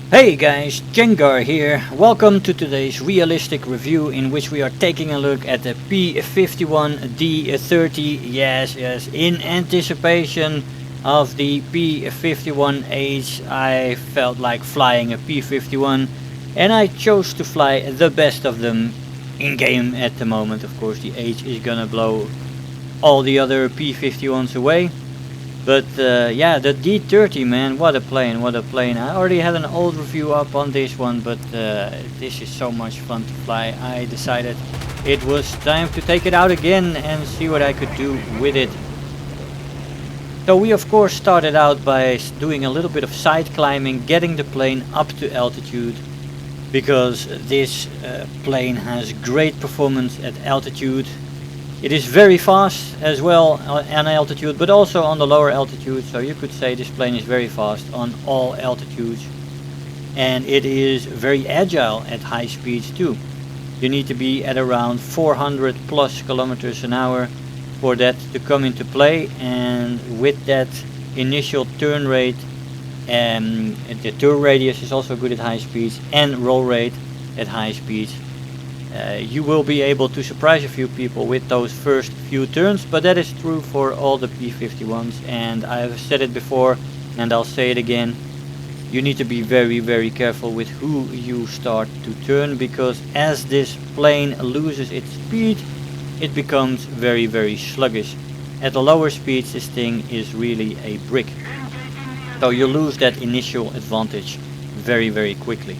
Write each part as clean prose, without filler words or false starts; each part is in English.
Hey guys, Jengar here. Welcome to today's realistic review in which we are taking a look at the P-51D-30. Yes, in anticipation of the P-51H, I felt like flying a P-51 and I chose to fly the best of them in game at the moment. Of course, the H is gonna blow all the other P-51s away. But yeah, the D30, man, what a plane, what a plane. I already had an old review up on this one, but this is so much fun to fly. I decided it was time to take it out again and see what I could do with it. So we of course started out by doing a little bit of side climbing, getting the plane up to altitude, because this plane has great performance at altitude. It is very fast as well on altitude, but also on the lower altitude, so you could say this plane is very fast on all altitudes. And it is very agile at high speeds too. You need to be at around 400 plus kilometers an hour for that to come into play, and with that initial turn rate, the turn radius is also good at high speeds, and roll rate at high speeds. You will be able to surprise a few people with those first few turns, but that is true for all the P-51s, and I've said it before and I'll say it again. You need to be very careful with who you start to turn, because as this plane loses its speed, it becomes very sluggish. At the lower speeds this thing is really a brick, so you lose that initial advantage very quickly.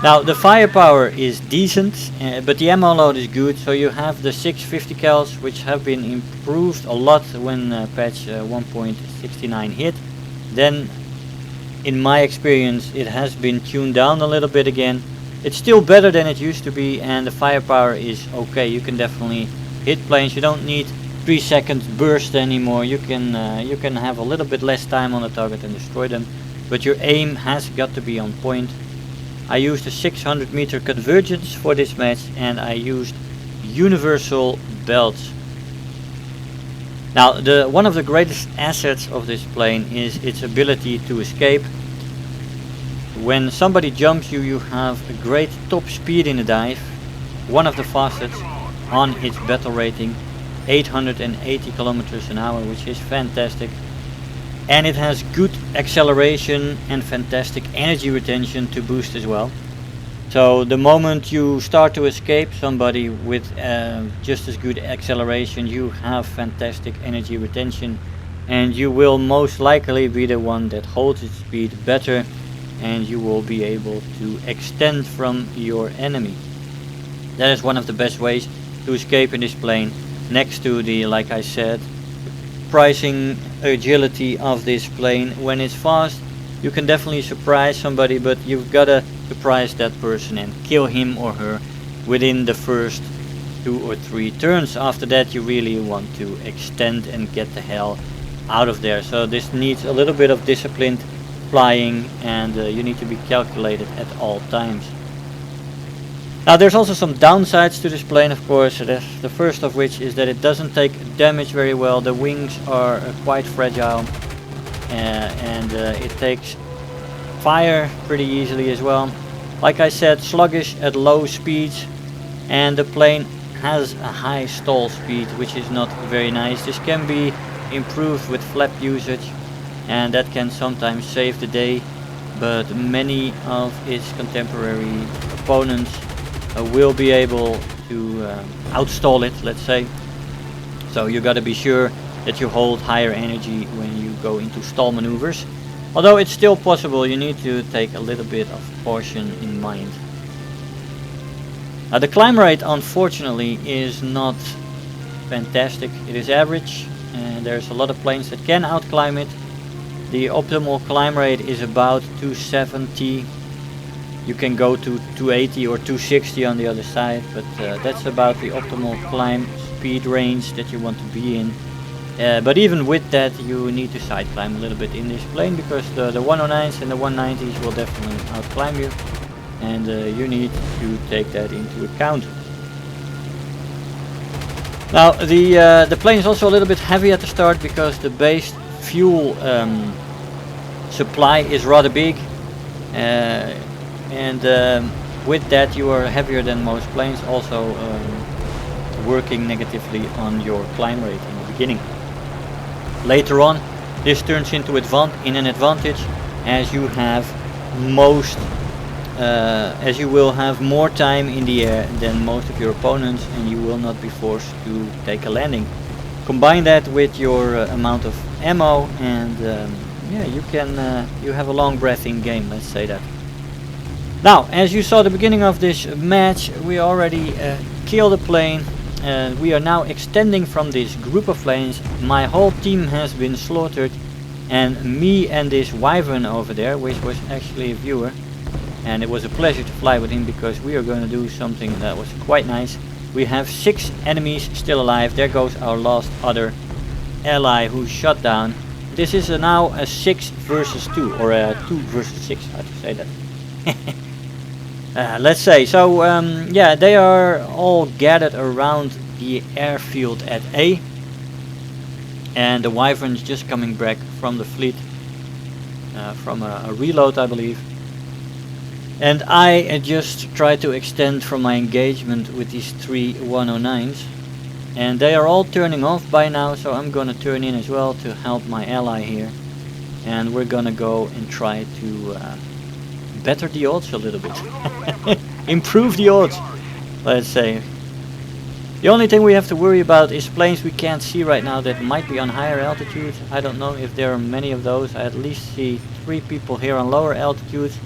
Now the firepower is decent, but the ammo load is good, so you have the 650 cals, which have been improved a lot when patch 1.69 hit. Then in my experience it has been tuned down a little bit again. It's still better than it used to be, and the firepower is okay. You can definitely hit planes. You don't need 3 seconds burst anymore. You can have a little bit less time on the target and destroy them, but your aim has got to be on point. I used a 600 meter convergence for this match, and I used universal belts. Now one of the greatest assets of this plane is its ability to escape. When somebody jumps you, you have a great top speed in the dive, one of the fastest on its battle rating, 880 kilometers an hour, which is fantastic. And it has good acceleration and fantastic energy retention to boost as well. So the moment you start to escape somebody with just as good acceleration, you have fantastic energy retention, and you will most likely be the one that holds its speed better, and you will be able to extend from your enemy. That is one of the best ways to escape in this plane, next to the, like I said, surprising agility of this plane. When it's fast, you can definitely surprise somebody, but you've gotta surprise that person and kill him or her within the first 2 or 3 turns. After that you really want to extend and get the hell out of there. So this needs a little bit of disciplined flying, and you need to be calculated at all times. Now there's also some downsides to this plane, of course. The first of which is that it doesn't take damage very well. The wings are quite fragile, and it takes fire pretty easily as well. Like I said, sluggish at low speeds, and the plane has a high stall speed, which is not very nice. This can be improved with flap usage, and that can sometimes save the day, but many of its contemporary opponents will be able to outstall it, let's say. So you got to be sure that you hold higher energy when you go into stall maneuvers. Although it's still possible, you need to take a little bit of caution in mind. Now the climb rate unfortunately is not fantastic. It is average, and there's a lot of planes that can outclimb it. The optimal climb rate is about 270. You can go to 280 or 260 on the other side, but that's about the optimal climb speed range that you want to be in. But even with that, you need to side climb a little bit in this plane, because the 109s and the 190s will definitely outclimb you, and you need to take that into account. Now the plane is also a little bit heavy at the start, because the base fuel supply is rather big. and with that you are heavier than most planes, also working negatively on your climb rate in the beginning. Later on this turns into an advantage as you have as you will have more time in the air than most of your opponents, and you will not be forced to take a landing. Combine that with your amount of ammo, and yeah, you have a long breath in game, let's say that. Now, as you saw at the beginning of this match, we already killed a plane, and we are now extending from this group of planes. My whole team has been slaughtered, and me and this wyvern over there, which was actually a viewer, and it was a pleasure to fly with him because we are going to do something that was quite nice. We have 6 enemies still alive. There goes our last other ally who shot down. This is now a 6 versus 2, or a 2 versus 6, how to say that. Let's say, so yeah, they are all gathered around the airfield at A, and the wyvern's just coming back from the fleet, from a reload, I believe. And I just try to extend from my engagement with these 3 109s, and they are all turning off by now, so I'm gonna turn in as well to help my ally here, and we're gonna go and try to better the odds a little bit. Improve the odds, let's say. The only thing we have to worry about is planes we can't see right now that might be on higher altitudes. I don't know if there are many of those. I at least see 3 people here on lower altitudes,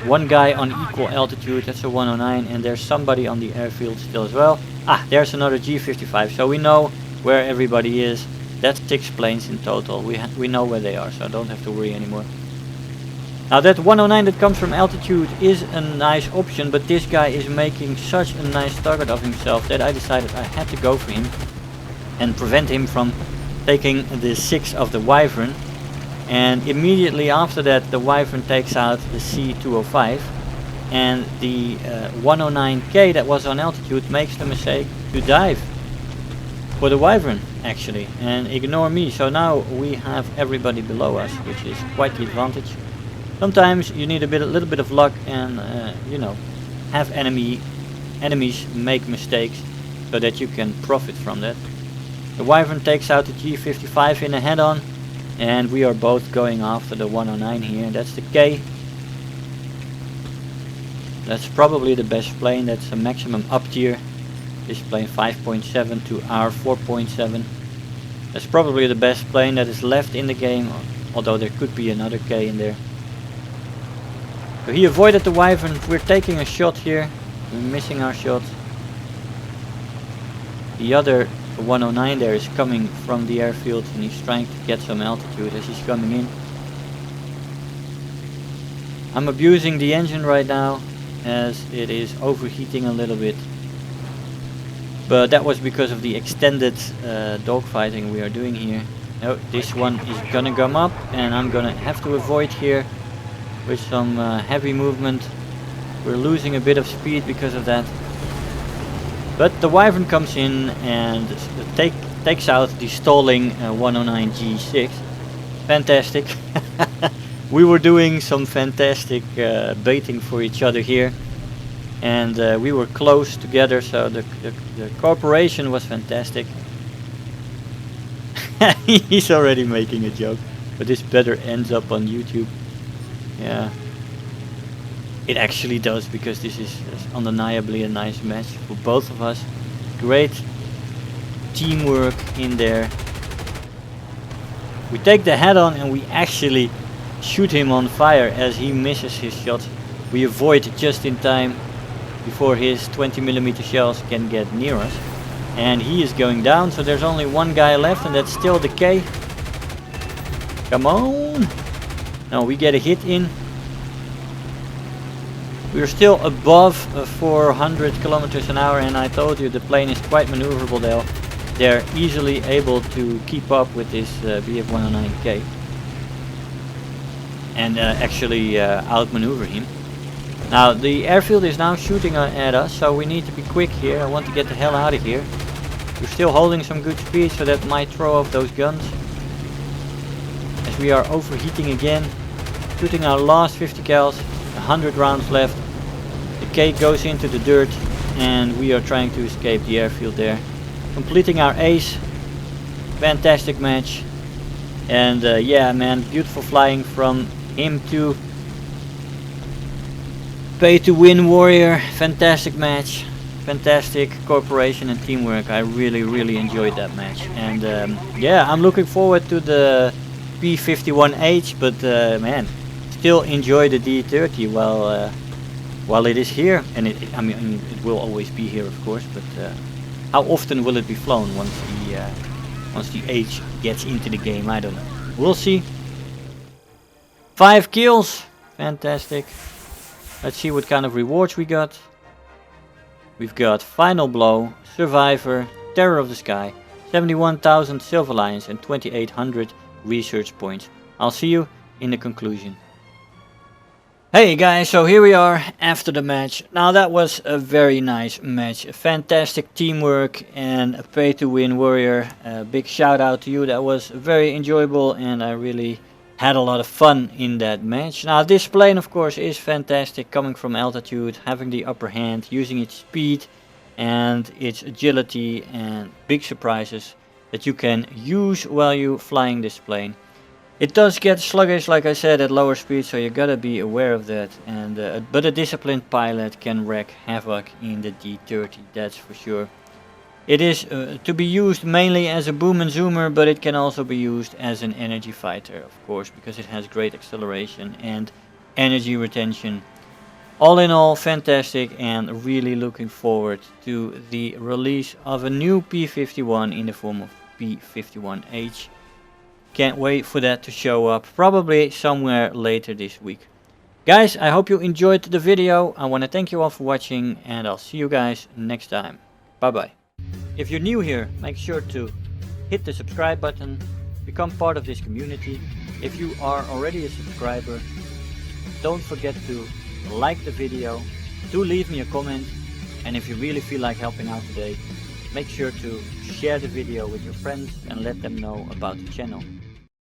1 guy on equal altitude, that's a 109, and there's somebody on the airfield still as well. Ah, there's another G55, so we know where everybody is. That's 6 planes in total. We know where they are, so I don't have to worry anymore. Now that 109 that comes from altitude is a nice option, but this guy is making such a nice target of himself that I decided I had to go for him and prevent him from taking the 6 of the wyvern. And immediately after that the wyvern takes out the C205, and the 109K that was on altitude makes the mistake to dive for the wyvern actually and ignore me. So now we have everybody below us, which is quite the advantage. Sometimes you need a little bit of luck, and you know, have enemies make mistakes so that you can profit from that. The wyvern takes out the G55 in a head-on, and we are both going after the 109 here. That's the K. That's probably the best plane. That's a maximum up tier. This plane 5.7 to our 4.7. That's probably the best plane that is left in the game, although there could be another K in there. So he avoided the wyvern. We're taking a shot here. We're missing our shot. The other 109 there is coming from the airfield, and he's trying to get some altitude as he's coming in. I'm abusing the engine right now as it is overheating a little bit, but that was because of the extended dogfighting we are doing here. Oh, this one is gonna come up, and I'm gonna have to avoid here with some heavy movement. We're losing a bit of speed because of that. But the wyvern comes in and takes out the stalling 109 G6. Fantastic. We were doing some fantastic baiting for each other here, and we were close together, so the cooperation was fantastic. He's already making a joke, but this better ends up on YouTube. Yeah. It actually does, because this is undeniably a nice match for both of us. Great teamwork in there. We take the head on and we actually shoot him on fire as he misses his shot. We avoid just in time before his 20mm shells can get near us. And he is going down, so there's only 1 guy left, and that's still the K. Come on! No, we get a hit in. We're still above 400 kilometers an hour, and I told you the plane is quite maneuverable though. They're easily able to keep up with this BF-109K and actually outmaneuver him. Now the airfield is now shooting at us, so we need to be quick here. I want to get the hell out of here. We're still holding some good speed, so that might throw off those guns. As we are overheating again, shooting our last 50 cals. 100 rounds left. The cake goes into the dirt and we are trying to escape the airfield there. Completing our ace. Fantastic match. And yeah man, beautiful flying from him too. Pay to win warrior. Fantastic match. Fantastic cooperation and teamwork. I really enjoyed that match. And yeah, I'm looking forward to the P-51H, but man, still enjoy the D-30 while it is here. And I mean, it will always be here, of course. But how often will it be flown once the H gets into the game? I don't know. We'll see. 5 kills. Fantastic. Let's see what kind of rewards we got. We've got Final Blow, Survivor, Terror of the Sky, 71,000 Silver Lions and 2,800 research points. I'll see you in the conclusion. Hey guys, so here we are after the match. Now that was a very nice match. Fantastic teamwork and a pay to win warrior. Big shout out to you. That was very enjoyable and I really had a lot of fun in that match. Now this plane of course is fantastic, coming from altitude, having the upper hand, using its speed and its agility and big surprises that you can use while you flying this plane. It does get sluggish, like I said, at lower speed, so you gotta be aware of that. And but a disciplined pilot can wreak havoc in the D-30, that's for sure. It is to be used mainly as a boom and zoomer, but it can also be used as an energy fighter, of course, because it has great acceleration and energy retention. All in all, fantastic, and really looking forward to the release of a new P-51 in the form of P-51H. Can't wait for that to show up, probably somewhere later this week. Guys, I hope you enjoyed the video. I want to thank you all for watching and I'll see you guys next time. Bye bye. If you're new here, make sure to hit the subscribe button, become part of this community. If you are already a subscriber, don't forget to like the video, do leave me a comment, and if you really feel like helping out today, make sure to share the video with your friends and let them know about the channel.